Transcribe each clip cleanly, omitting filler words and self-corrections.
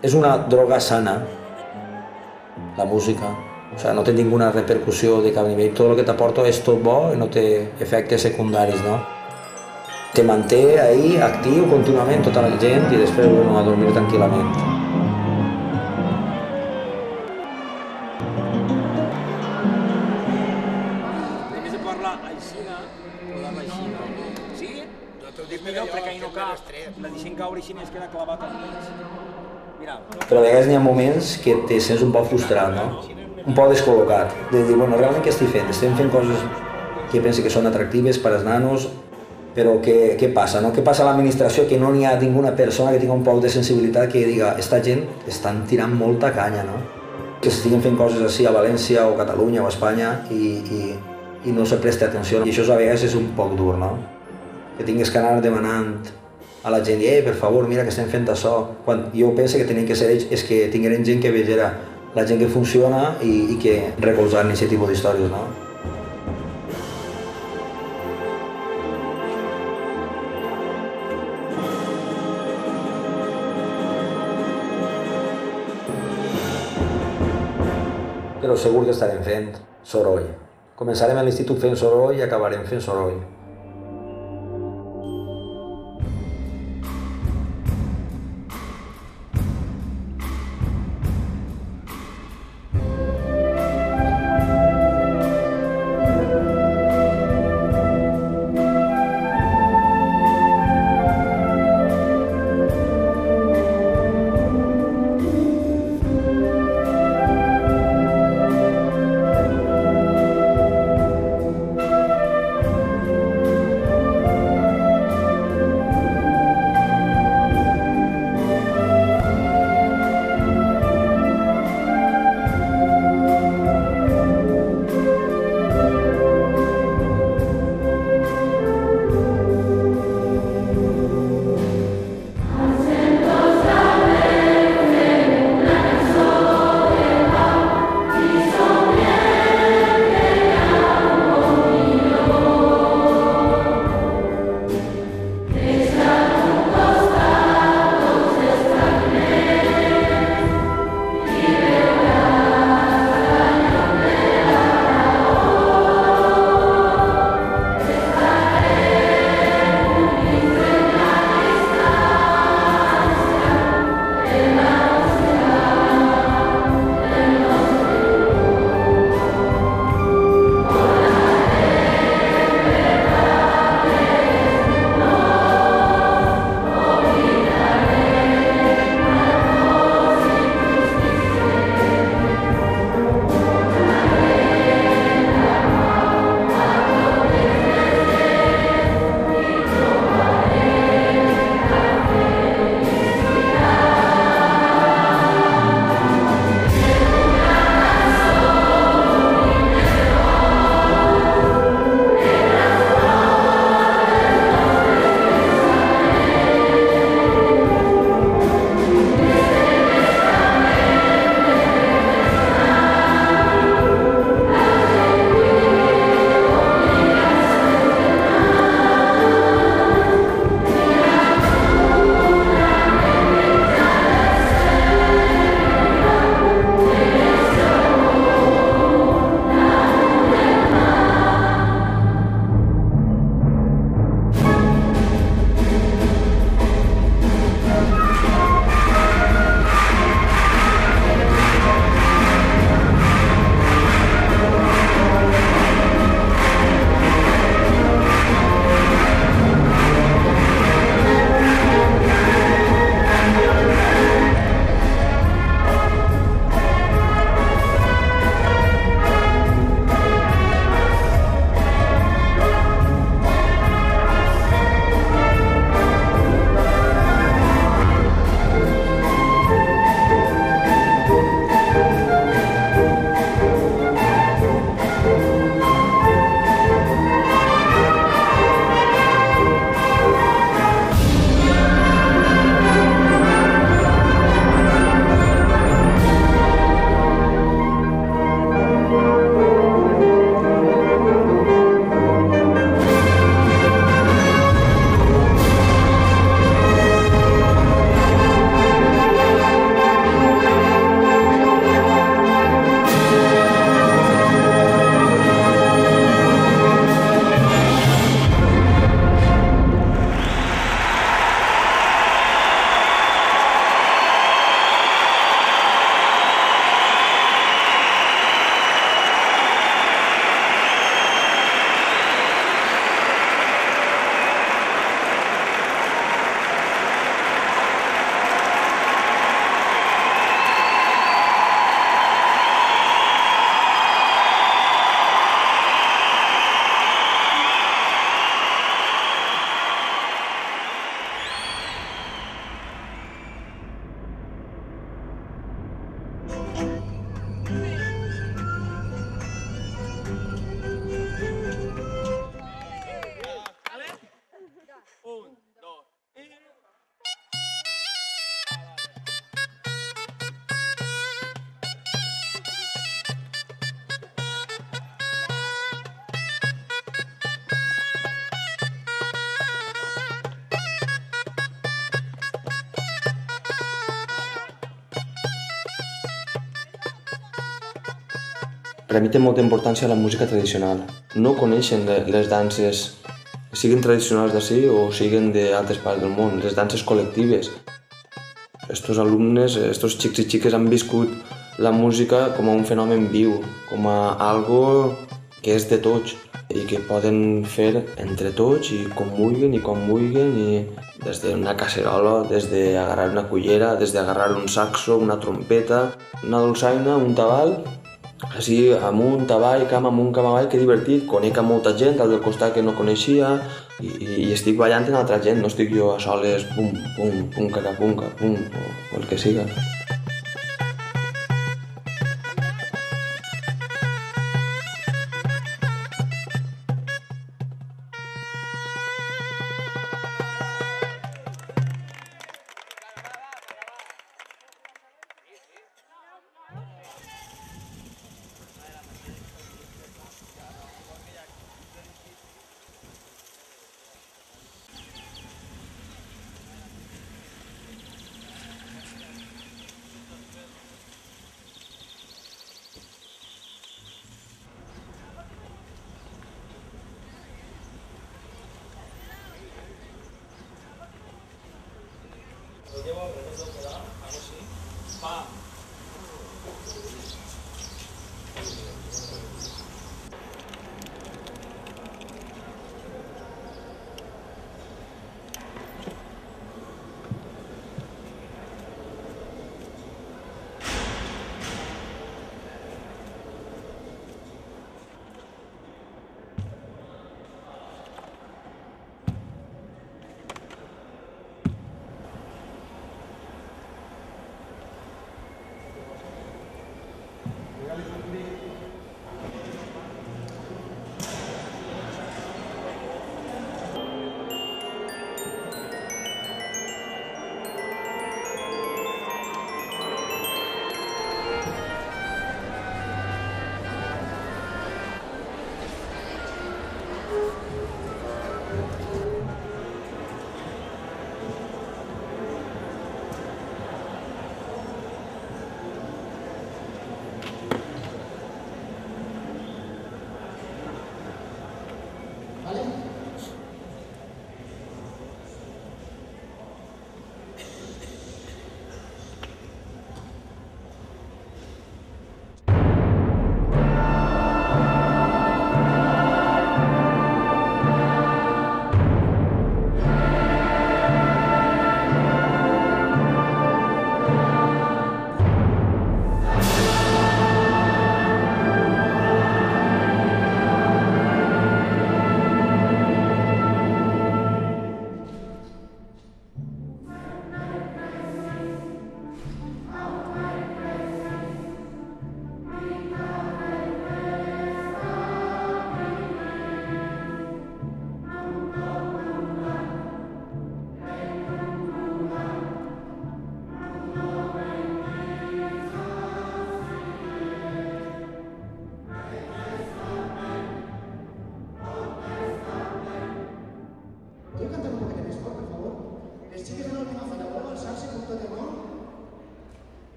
Es una droga sana, la música. O sea, no té ninguna repercussió de cap nivell. Tot el que t'aporta és tot bo i no té efectes secundaris, no? Te manté ahí actiu contínuament tota la gent i després bueno, a dormir tranquil·lament. També se parla aixina, parlar aixina. Sí? Dic millor perquè no cap, la deixem caure així i es queda clavat al mig. Mira. Però a vegades n'hi ha moments que te sents un poc frustrat, no? Un poc descol·locat. De dir, bueno, realment què estic fent? Estem fent coses que penso que són atractives per als nanos, però què passa, no? Què passa a l'administració? Que no n'hi ha ninguna persona que tingui un poc de sensibilitat que diga esta gent estan tirant molta canya, no? Que s'estiguen fent coses així a València o Catalunya o Espanya i no se presta atenció. I això a vegades és un poc dur, no? Que tingues que anar demanant a la gent, per favor, mira que estem fent això. Quan jo penso que tenien que ser ells, és que tingueren gent que vegera la gent que funciona i que recolzar en aquest tipus d'històries, no? Però segur que estarem fent soroll. Començarem a l'institut fent soroll i acabarem fent soroll. Un, dos, i... Per a mi té molta importància la música tradicional. No coneixen les danses, siguin tradicionals d'ací o siguin d'altres parts del món, les danses col·lectives. Estos alumnes, estos xics i xiques han viscut la música com a un fenomen viu, com a algo que és de tots i que poden fer entre tots i com vulguin i com vulguin, i des d'una casserola, des d'agarrar una cullera, des d'agarrar un saxo, una trompeta, una dolçaina, un tabal. Així, amunt, avall, cam amunt, cam avall, que divertit, conec a molta gent al del costat que no coneixia i estic ballant amb altra gent, no estic jo a soles, pum, pum, pum, cacapunca, pum, o el que siga.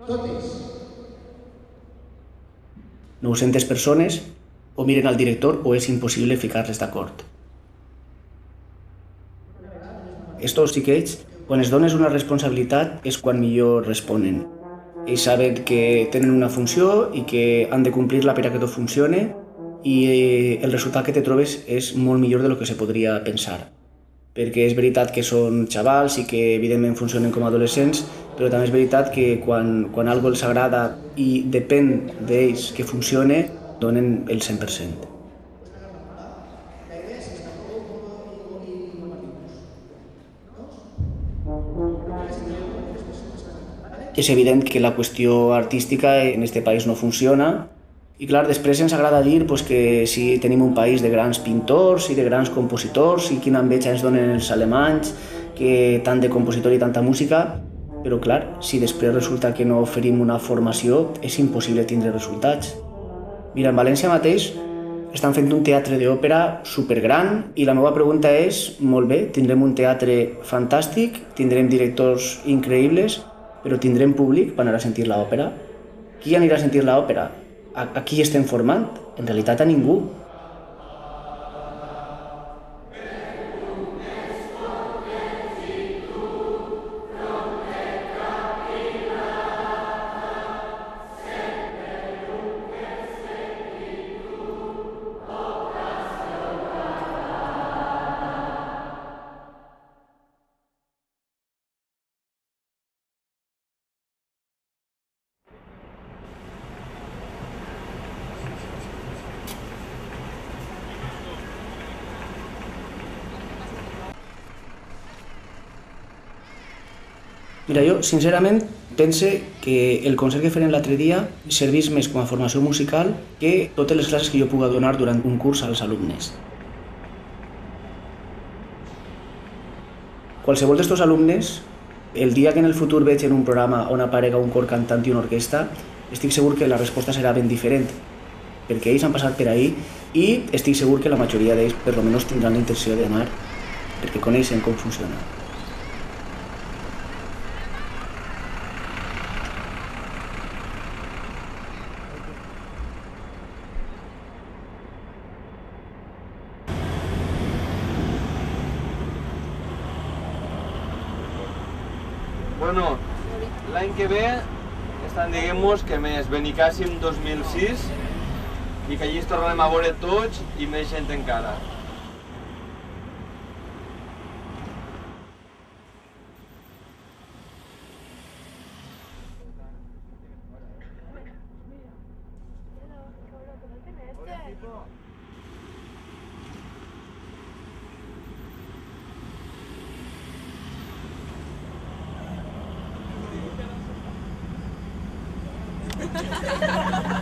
Totes. 900 persones o miren al director o és impossible ficar-les d'acord. Estos xiquets, quan es dones una responsabilitat, és quan millor responen. Ells saben que tenen una funció i que han de complir-la per a que tot funcione, i el resultat que te trobes és molt millor de lo que se podria pensar. Perquè és veritat que són xavals i que evidentment funcionen com a adolescents, però també és veritat que quan algo els agrada i depèn d'ells que funcione, donen el 100%. És evident que la qüestió artística en este país no funciona I clar, després ens agrada dir que si tenim un país de grans pintors i de grans compositors i quina enveja ens donen els alemanys, que tant de compositor i tanta música, però clar, si després resulta que no oferim una formació, és impossible tindre resultats. Mira, en València mateix estan fent un teatre d'òpera supergran i la meva pregunta és, molt bé, tindrem un teatre fantàstic, tindrem directors increïbles, però tindrem públic per anar a sentir l'òpera? Qui anirà a sentir l'òpera? A qui estem formant? En realitat a ningú. Mira, jo sincerament pense que el concert que farem l'altre dia serveix més com a formació musical que totes les classes que jo puga donar durant un curs als alumnes. Qualsevol d'estos alumnes, el dia que en el futur veig en un programa on aparega un cor cantant i una orquestra, estic segur que la resposta serà ben diferent, perquè ells han passat per ahí i estic segur que la majoria d'ells per lo menos tindran la intenció d'anar, perquè coneixen com funciona. Bueno, l'any que ve estan diguem-nos que més Benicàssim 2006 i que allí es tornem a veure tots i més gent encara. Ha ha ha ha!